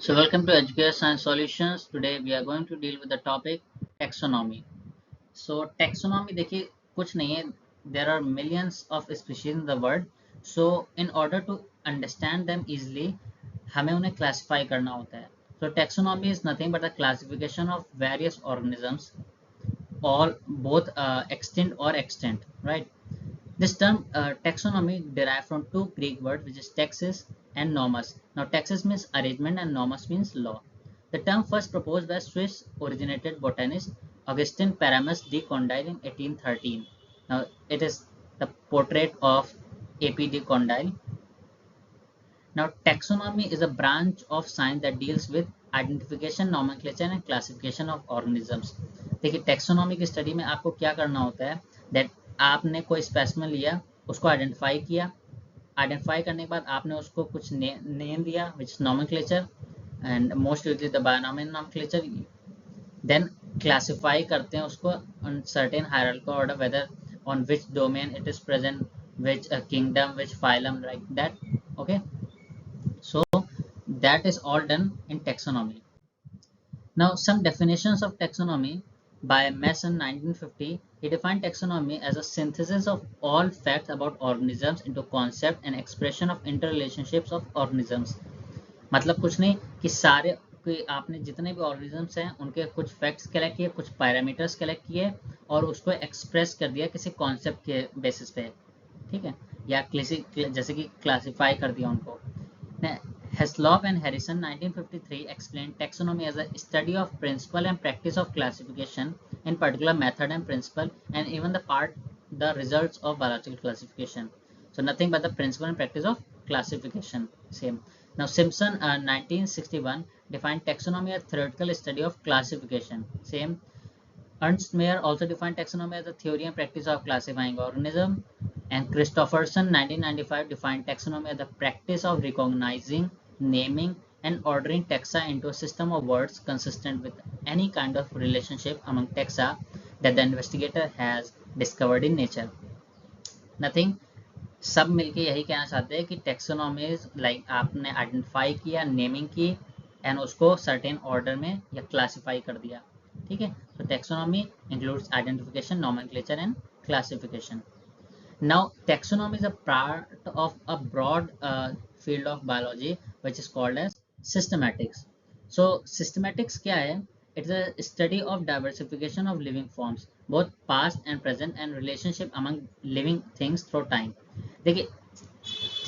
So welcome to Educare Science Solutions. Today we are going to deal with the topic taxonomy. So taxonomy देखिए कुछ नहीं है. There are millions of species in the world. So in order to understand them easily, हमें उन्हें classify करना होता है. So taxonomy is nothing but the classification of various organisms, all both extinct or extant, right? This term taxonomy derived from two Greek words, which is taxis and nomos. Now taxis means arrangement and nomos means law. The term first proposed by Swiss originated botanist Augustin Paramus de Condil in 1813. Now it is the portrait of A.P. de Condil. Now taxonomy is a branch of science that deals with identification, nomenclature and classification of organisms. देखिए taxonomy की study में आपको क्या करना होता है, that आपने कोई स्पेसिमेन लिया, उसको आइडेंटिफाई किया, आइडेंटिफाई करने के बाद आपने उसको कुछ नेम दिया which is nomenclature and most usually the bionomic nomenclature. Then classify करते हैं उसको on certain hierarchical order, whether on which domain it is present, which kingdom, which phylum, like that. Okay, so that is all done in taxonomy. Now some definitions of taxonomy by Mason 1950. He defined taxonomy as a synthesis of all facts about organisms into concept and expression of interrelationships of organisms. मतलब कुछ नहीं कि सारे कि आपने जितने भी organisms हैं उनके कुछ फैक्ट्स कलेक्ट किए, कुछ पैरामीटर्स कलेक्ट किए और उसको एक्सप्रेस कर दिया किसी कॉन्सेप्ट के बेसिस पे, ठीक है, या किसी जैसे कि क्लासिफाई कर दिया उनको. Heslop and Harrison 1953 explained taxonomy as a study of principle and practice of classification, in particular method and principle, and even the results of biological classification. So nothing but the principle and practice of classification. Same. Now Simpson 1961 defined taxonomy as theoretical study of classification. Same. Ernst Mayr also defined taxonomy as the theory and practice of classifying organisms. And Christopherson 1995 defined taxonomy as the practice of recognizing, naming and ordering taxa into a system of words consistent with any kind of relationship among taxa that the investigator has discovered in nature. Nothing. सब मिलके यही कहना चाहते हैं कि taxonomy like आपने identify किया, naming की एंड उसको सर्टेन ऑर्डर में या क्लासिफाई कर दिया, ठीक है. तो taxonomy includes identification, nomenclature and classification. Now taxonomy is a part of a broad field of biology which is called as systematics. So systematics क्या है? It's a study of diversification of living forms, both past and present, and relationship among living things through time. देखिए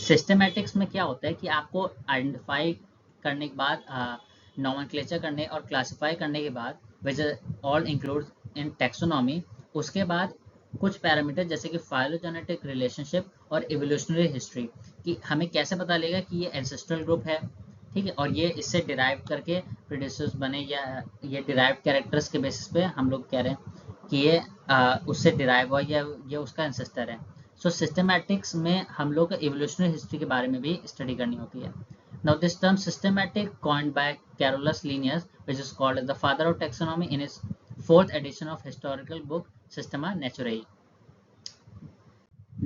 systematics में क्या होता है कि आपको identify करने के बाद, नोमेनक्लेचर करने और क्लासिफाई करने के बाद, which all includes in taxonomy, उसके बाद कुछ पैरामीटर जैसे कि फाइलोजेनेटिक रिलेशनशिप और इवोल्यूशनरी हिस्ट्री, कि हमें कैसे पता लगेगा कि ये एंसेस्ट्रल ग्रुप है, ठीक है, और ये इससे डिराइव करके प्रोड्यूसर्स बने, या ये डिराइव कैरेक्टर्स के बेसिस पे हम लोग कह रहे हैं कि ये उससे डिराइव हुआ या ये उसका एंसेस्टर है. सो सिस्टमैटिक्स में हम लोग इवोल्यूशनरी हिस्ट्री के बारे में भी स्टडी करनी होती है. Now this term systematic coined by Carolus Linnaeus, which is called as the father of taxonomy in his 4th edition of historical book Systema Naturae.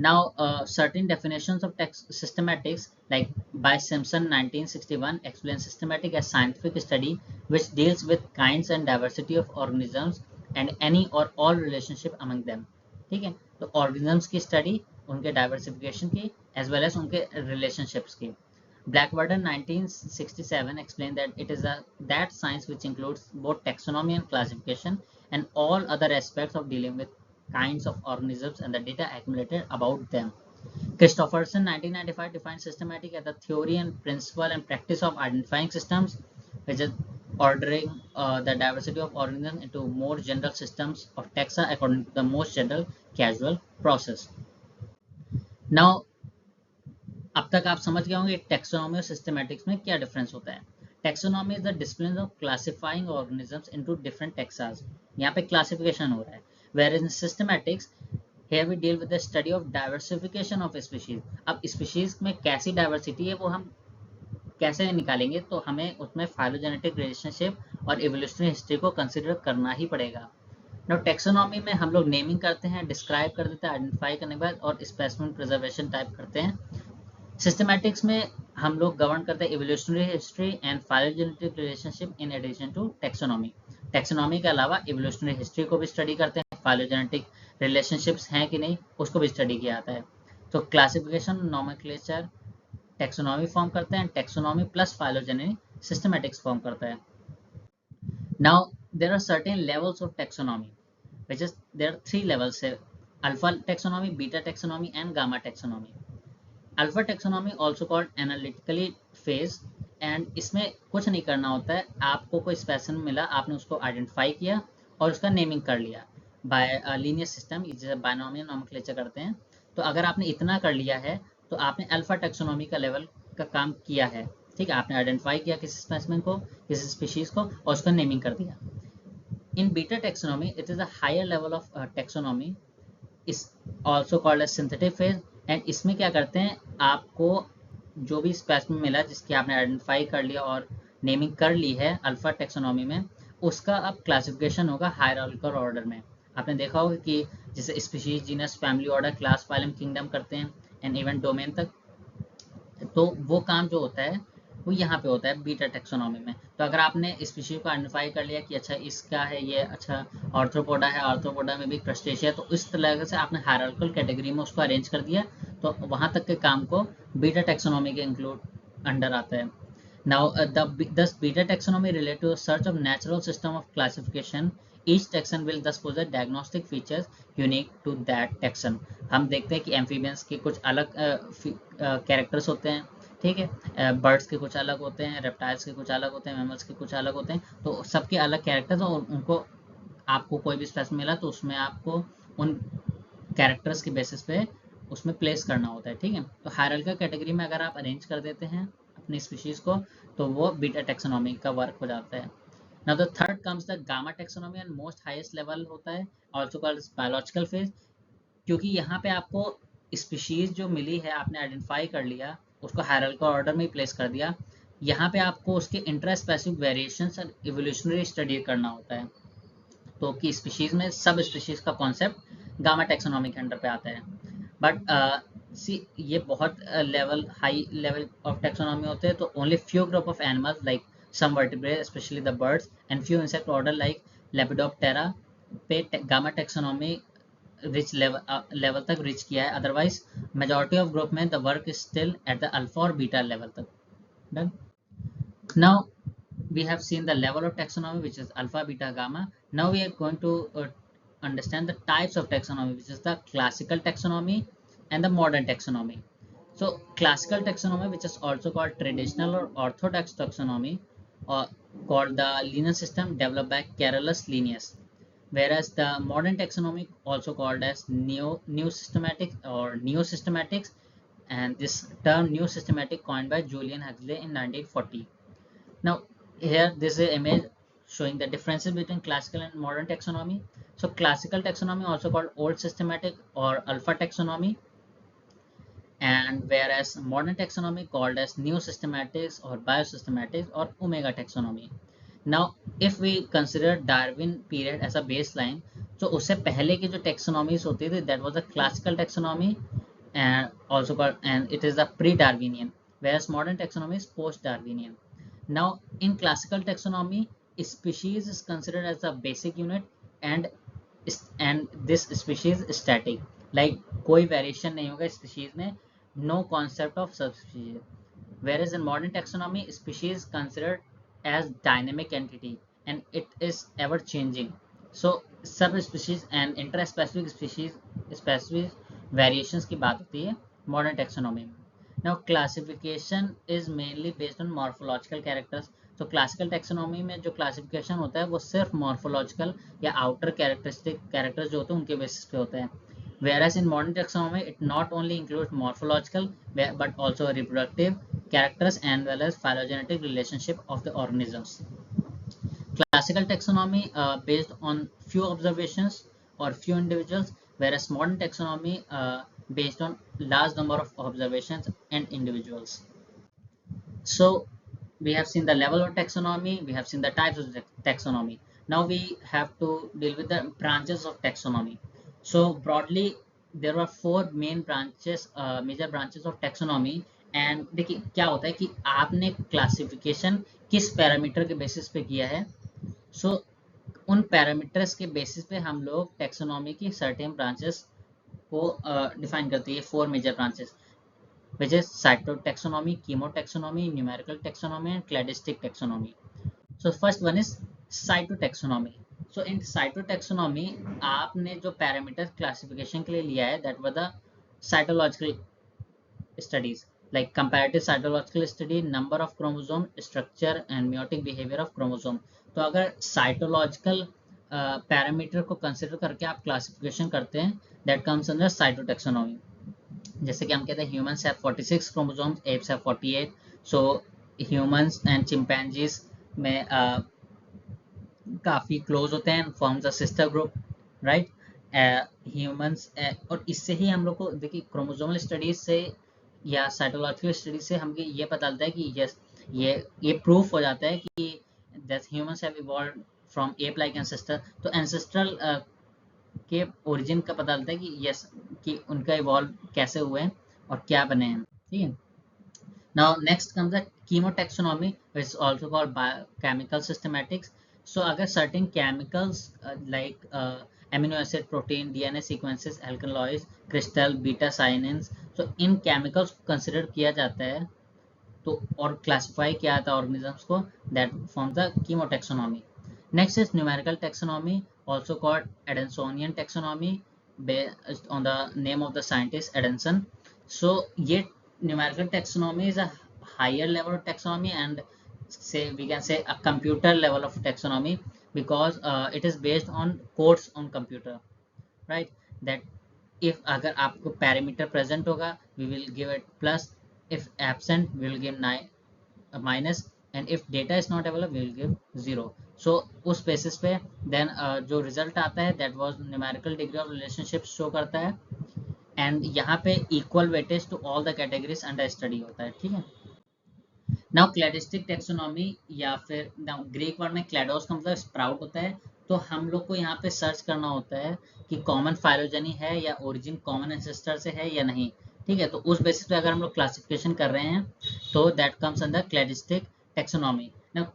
Now certain definitions of systematics like by Simpson 1961 explain systematic as scientific study which deals with kinds and diversity of organisms and any or all relationship among them. ठीक है, तो organisms की study, उनके diversification की as well as उनके relationships की. Blackwater 1967 explained that it is that science which includes both taxonomy and classification and all other aspects of dealing with kinds of organisms and the data accumulated about them. Christopherson 1995 defined systematic as the theory and principle and practice of identifying systems, which is ordering the diversity of organisms into more general systems of taxa according to the most general causal process. Now अब तक आप समझ गए होंगे taxonomy और systematics में क्या difference होता है. Taxonomy is the discipline of classifying organisms into different taxas. यहाँ पे क्लासिफिकेशन हो रहा है. Where in systematics here we deal with the study of diversification of species. अब स्पीशीज में कैसी डाइवर्सिटी है वो हम कैसे निकालेंगे, तो हमें उसमें फाइलोजेनेटिक रिलेशनशिप और इवोल्यूशनरी हिस्ट्री को कंसिडर करना ही पड़ेगा. नो टेक्सोनॉमी में हम लोग नेमिंग करते हैं, डिस्क्राइब कर देते हैं, आइडेंटिफाई करने के बाद और स्पेसिमेन प्रिजर्वेशन टाइप करते हैं. सिस्टमैटिक्स में हम लोग गवर्न करते हैं evolutionary history and phylogenetic relationship in addition to taxonomy. Taxonomy के अलावा इवोल्यूशनरी हिस्ट्री को भी स्टडी करते हैं, फाइलोजेनेटिक रिलेशनशिप्स हैं कि नहीं उसको भी स्टडी किया जाता है। तो क्लासिफिकेशन नोमेनक्लेचर टेक्सोनॉमी फॉर्म करते हैं, taxonomy plus phylogeny systematics form करता है। Now there are certain levels of taxonomy which is there are three levels here: alpha taxonomy, beta taxonomy and gamma taxonomy. Alpha taxonomy also called analytically phase, and इसमें कुछ नहीं करना होता है, आपको कोई स्पेसिमेन मिला, आपने उसको आइडेंटिफाई किया और उसका नेमिंग कर लिया बाय लीनियर सिस्टम, जिसे बायनोमियल नोमेनक्लेचर करते हैं। तो अगर आपने इतना कर लिया है तो आपने अल्फा टेक्सोनॉमी का लेवल का काम किया है। ठीक है, आपने आइडेंटिफाई किया किसी स्पेसिमेन को, किसी स्पीशीज को, और उसका नेमिंग कर दिया। In beta taxonomy, it is a higher level of taxonomy, is also called as synthetic phase, and इसमें क्या करते हैं, आपको जो भी स्पेसिमेन मिला जिसकी आपने आइडेंटिफाई कर लिया और नेमिंग कर ली है अल्फा टेक्सोनॉमी में, उसका अब क्लासिफिकेशन होगा हायरार्किकल ऑर्डर में। आपने देखा होगा कि जैसे species, genus, family, order, class, phylum, kingdom करते हैं एंड इवन डोमेन तक। तो वो काम जो होता है वो यहाँ पे होता है बीटा टेक्सोनॉमी में। तो अगर आपने स्पीशीज को आइडेंटिफाई कर लिया कि अच्छा इसका है ये, अच्छा आर्थ्रोपोडा है, आर्थ्रोपोडा में भी क्रस्टेशिया, तो इस तरह से आपने हायरार्किकल कैटेगरी में उसको अरेंज कर दिया, तो वहां तक के काम को बीटा टेक्सोनॉमी के इंक्लूड अंडर आता है। Now, thus beta taxonomy relate to a search of natural system of classification. Each taxon will thus possess diagnostic features unique to that taxon. हम देखते हैं कि एम्फीबियंस के कुछ अलग कैरेक्टर्स होते हैं, ठीक है, बर्ड्स के कुछ अलग होते हैं, रेप्टाइल्स के कुछ अलग होते हैं, मैमल्स के कुछ अलग होते हैं, तो सबके अलग कैरेक्टर्स, और उनको आपको कोई भी स्पेस मिला तो उसमें आपको उन कैरेक्टर्स के बेसिस पे उसमें प्लेस करना होता है। ठीक है, तो हायरार्किकल कैटेगरी में अगर आप अरेंज कर देते हैं अपनी स्पीशीज को तो वो बीटा टेक्सोनॉमी का वर्क हो जाता है। Now the third comes the gamma taxonomy, and most highest level होता है, आल्सो कॉल्ड बायोलॉजिकल फेज, क्योंकि यहाँ पे आपको स्पीशीज जो मिली है आपने आइडेंटिफाई कर लिया, उसको हायरार्किकल ऑर्डर में ही प्लेस कर दिया। यहाँ पे आपको उसके इंट्रास्पेसिफिक वेरिएशंस और इवोल्यूशनरी स्टडी करना होता है। तो कि स्पीशीज में सब स्पीशीज का कॉन्सेप्ट गामा टेक्सोनॉमी के अंडर पे आता है। बट सी ये बहुत level high level of taxonomy होते हैं, तो only few group of animals like some vertebrate specially the birds and few insect order like lepidoptera पे गामा टेक्सोनॉमी रिच लेवल तक रिच किया है। अदरवाइज मेजॉरिटी ऑफ ग्रुप में the work is still at the alpha और beta level तक। Done. Now we have seen the level of taxonomy, which is alpha, beta, gamma. Now we are going to understand the types of taxonomy, which is the classical taxonomy and the modern taxonomy. So classical taxonomy, which is also called traditional or orthodox taxonomy, or called the linear system developed by Carolus Linnaeus. Whereas the modern taxonomy, also called as new systematic or neo-systematics, and this term new systematic coined by Julian Huxley in 1940. Now here this is an image showing the differences between classical and modern taxonomy. So classical taxonomy, also called old systematic or alpha taxonomy, and whereas modern taxonomy called as new systematics or biosystematics or omega taxonomy. Now if we consider Darwin period as a baseline, तो उससे पहले की जो taxonomies होती थी, that was a classical taxonomy and also called, and it is a pre-Darwinian, whereas modern taxonomy is post-Darwinian. Now in classical taxonomy, species is considered as a basic unit, and this species is static, like कोई variation नहीं होगा species में, no concept of subspecies. Whereas in modern taxonomy, species considered as dynamic entity and it is ever changing. So subspecies and interspecific species specific variations की बात होती है modern taxonomy में. Now classification is mainly based on morphological characters. तो classical taxonomy में जो classification होता है वो सिर्फ मॉर्फोलॉजिकल या आउटर कैरेक्टरिस्टिक कैरेक्टर्स जो होते हैं उनके बेसिस पे होते हैं। Whereas in modern taxonomy, it not only includes morphological but also reproductive characters and well as phylogenetic relationship of the organisms. Classical taxonomy based on few observations or few individuals, whereas modern taxonomy based on large number of observations and individuals. So we have seen the level of taxonomy, we have seen the types of taxonomy. Now we have to deal with the branches of taxonomy. So broadly, there are four main branches, major branches of taxonomy, and देखिए क्या होता है कि आपने classification किस parameter के basis पे किया है। सो उन पैरामीटर्स के बेसिस पे हम लोग टेक्सोनॉमी की सर्टेन ब्रांचेस को डिफाइन करते हैं, 4 major branches, which is cytotaxonomy, chemotaxonomy, numerical taxonomy and cladistic taxonomy. So first one is cytotaxonomy. So in cytotaxonomy आपने जो पैरामीटर क्लासिफिकेशन के लिए लिया है that were the cytological studies like comparative cytological study, number of chromosome, structure and meiotic behavior of chromosome. तो अगर cytological parameter को consider करके आप क्लासिफिकेशन करते हैं that comes under cytotaxonomy. जैसे कि हम कहते हैं humans have 46 chromosomes, apps have 48. So humans and chimpanzees में काफ़ी क्लोज होते हैं, forms a sister group, right. Humans और इससे ही हम लोग को देखिए क्रोमोसोमल स्टडीज से या साइटोलॉजिकल स्टडीज से हमें ये पता चलता है कि यस ये प्रूफ हो जाता है कि that humans have evolved from ape like ancestor. तो एंसेस्ट्रल के ओरिजिन का पता चलता है कि यस कि उनका इवॉल्व कैसे हुए हैं और क्या बने हैं, ठीक है। Now next comes the chemotaxonomy, which is also called biochemical systematics. So अगर certain chemicals like amino acid, protein, DNA sequences, alkaloids, crystal, beta cyanins, so इन chemicals को consider किया जाता है तो और क्लासिफाई किया था ऑर्गेनिजम्स को, that form the chemotaxonomy. Next is numerical taxonomy, also called Adansonian taxonomy, based on the name of the scientist Edenson. So ये numerical taxonomy is a higher level of taxonomy and say we can say a computer level of taxonomy because it is based on codes on computer, right? That if अगर आपको parameter present होगा we will give it plus, if absent we will give minus and if data is not available we will give 0. So उस basis पे then जो result आता है that was numerical degree of relationship show करता है and यहाँ पे equal weightage to all the categories under study होता है, ठीक है। नाउ क्लैडिस्टिक टेक्सोनॉमी या फिर ग्रीक वर्ड में क्लैडोस का मतलब स्प्राउट होता है। तो हम लोग को यहाँ पे सर्च करना होता है कि कॉमन फाइलोजेनी है या ओरिजिन कॉमन एंसेस्टर से है या नहीं, ठीक है। तो उस बेसिस पे अगर हम लोग क्लासिफिकेशन कर रहे हैं तो that comes under cladistic taxonomy. ना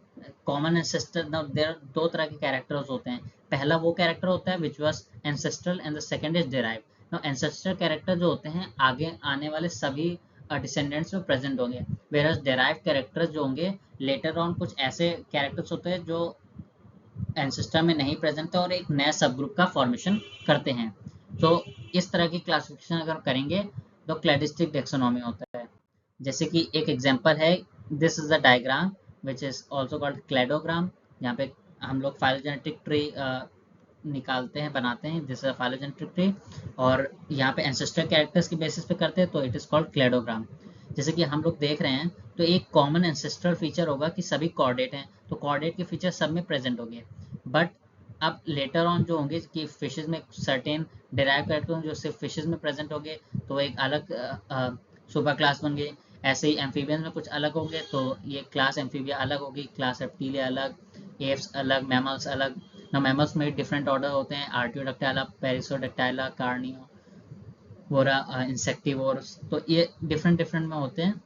कॉमन एंसेस्टर, ना देयर दो तरह के कैरेक्टर्स होते हैं। पहला वो कैरेक्टर होता है which was ancestral and the second is derived. ना एंसेस्ट्रल कैरेक्टर जो होते हैं आगे आने वाले सभी डिसेंडेंट्स में प्रेजेंट होंगे, वेरस डेराइव कैरेक्टर्स जो होंगे लेटर ऑन कुछ ऐसे कैरेक्टर्स होते हैं जो एंसेस्टर में नहीं प्रेजेंट है और एक नया सब ग्रुप का फॉर्मेशन करते हैं। तो इस तरह की क्लासिफिकेशन अगर करेंगे तो क्लैडिस्टिक टेक्सोनॉमी होता है। जैसे कि एक एग्जांपल है, this is the diagram which is also called cladogram. यहाँ पे हम लोग फाइलोजेनेटिक ट्री निकालते हैं, बनाते हैं, दिस इज फाइलोजेनेटिक ट्री, और यहाँ पे एंसेस्टर कैरेक्टर्स के बेसिस पे करते हैं तो इट इज कॉल्ड क्लैडोग्राम। जैसे कि हम लोग देख रहे हैं तो एक कॉमन एंसेस्ट्रल फीचर होगा कि सभी कॉर्डेट हैं, तो कॉर्डेट के फीचर सब में प्रेजेंट होंगे। बट अब लेटर ऑन जो होंगे कि फिशेज में सर्टेन डिराइव कैरेक्टर जो सिर्फ फिशेज में प्रेजेंट होंगे तो एक अलग सुपर क्लास बन गई। ऐसे ही एम्फीबियंस में कुछ अलग होंगे तो ये क्लास एम्फीबिया अलग होगी, क्लास रेप्टिलिया अलग, एप्स अलग, मैमल्स अलग। ना मैमल्स में डिफरेंट ऑर्डर होते हैं, आर्टियोडक्टाइला, पेरिसोडक्टाइला, कार्निवोरा, इंसेक्टिवोर्स, तो ये डिफरेंट डिफरेंट में होते हैं।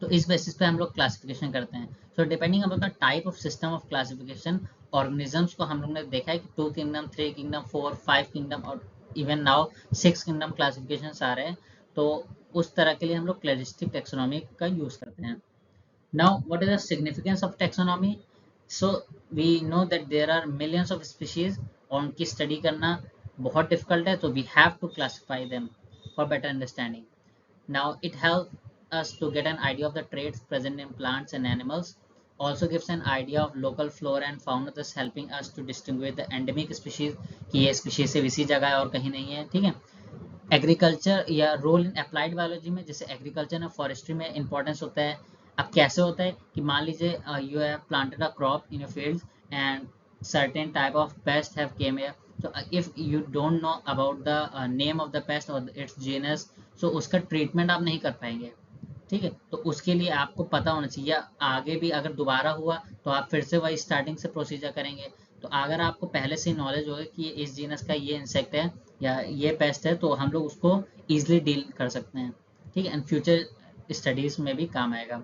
तो इस बेसिस पे हम लोग क्लासिफिकेशन करते हैं। So depending upon the type of system of classification, organisms को हम लोग ने देखा है कि 2 किंगडम, 3 किंगडम, 4, 5 किंगडम और इवन नाउ 6 किंगडम क्लासिफिकेशन आ रहे हैं। तो उस तरह के लिए हम लोग क्लैडिस्टिक टेक्सोनॉमी का यूज करते हैं। Now what is the significance of taxonomy? So we know that there are millions of species और उनकी स्टडी करना बहुत डिफिकल्ट है, तो we have to classify them for better understanding. Now it helps us to get an idea of the traits present in plants and animals, also gives an idea of local flora and fauna, thus helping us to distinguish the endemic species कि ये species सिर्फ इसी जगह है और कहीं नहीं है, ठीक है। एग्रीकल्चर या रोल इन अप्लाइड बायोलॉजी में, जैसे एग्रीकल्चर और फॉरेस्ट्री में इंपॉर्टेंस होता है। अब कैसे होता है कि मान लीजिए you have planted a crop in your field and certain type of pest have came here, so if you don't know about the name of the pest or its genus, so उसका treatment आप नहीं कर पाएंगे, ठीक है। तो उसके लिए आपको पता होना चाहिए, आगे भी अगर दोबारा हुआ तो आप फिर से वही स्टार्टिंग से प्रोसीजर करेंगे। तो अगर आपको पहले से नॉलेज होगा कि इस जीनस का ये इंसेक्ट है या ये पेस्ट है तो हम लोग उसको ईजिली डील कर सकते हैं, ठीक है। एंड फ्यूचर स्टडीज़ में भी काम आएगा।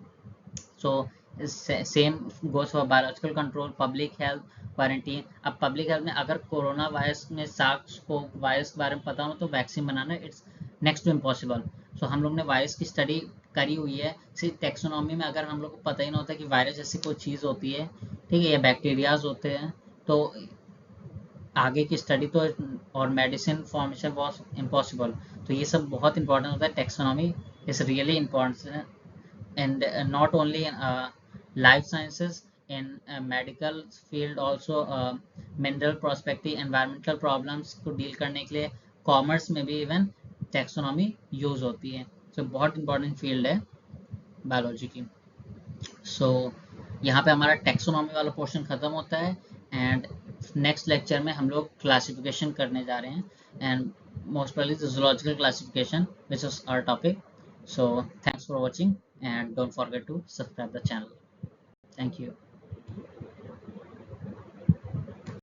So same goes for biological control, public health, quarantine. अब पब्लिक हेल्थ में अगर कोरोना वायरस में सार्स को वायरस के बारे में पता हो तो वैक्सीन बनाना it's next to impossible. So हम लोग ने वायरस की स्टडी करी हुई है। सिर्फ टेक्सोनॉमी में अगर हम लोग को पता ही ना होता कि वायरस जैसी कोई चीज़ होती है, ठीक है, या बैक्टीरियाज होते हैं, तो आगे की स्टडी तो और मेडिसिन फॉर्मेशन वॉज इम्पॉसिबल। तो ये सब बहुत इंपॉर्टेंट होता है। Taxonomy is really important, and not only in life sciences, in medical field also, mineral prospecting, environmental problems को डील करने के लिए कॉमर्स में भी इवन टेक्सोनॉमी यूज होती है। तो बहुत इंपॉर्टेंट फील्ड है बायोलॉजी की। सो यहाँ पे हमारा टेक्सोनॉमी वाला पोर्शन खत्म होता है, एंड नेक्स्ट लेक्चर में हम लोग क्लासिफिकेशन करने जा रहे हैं, and most probably the zoological classification, which is our topic. So thanks for watching, and don't forget to subscribe the channel. Thank you.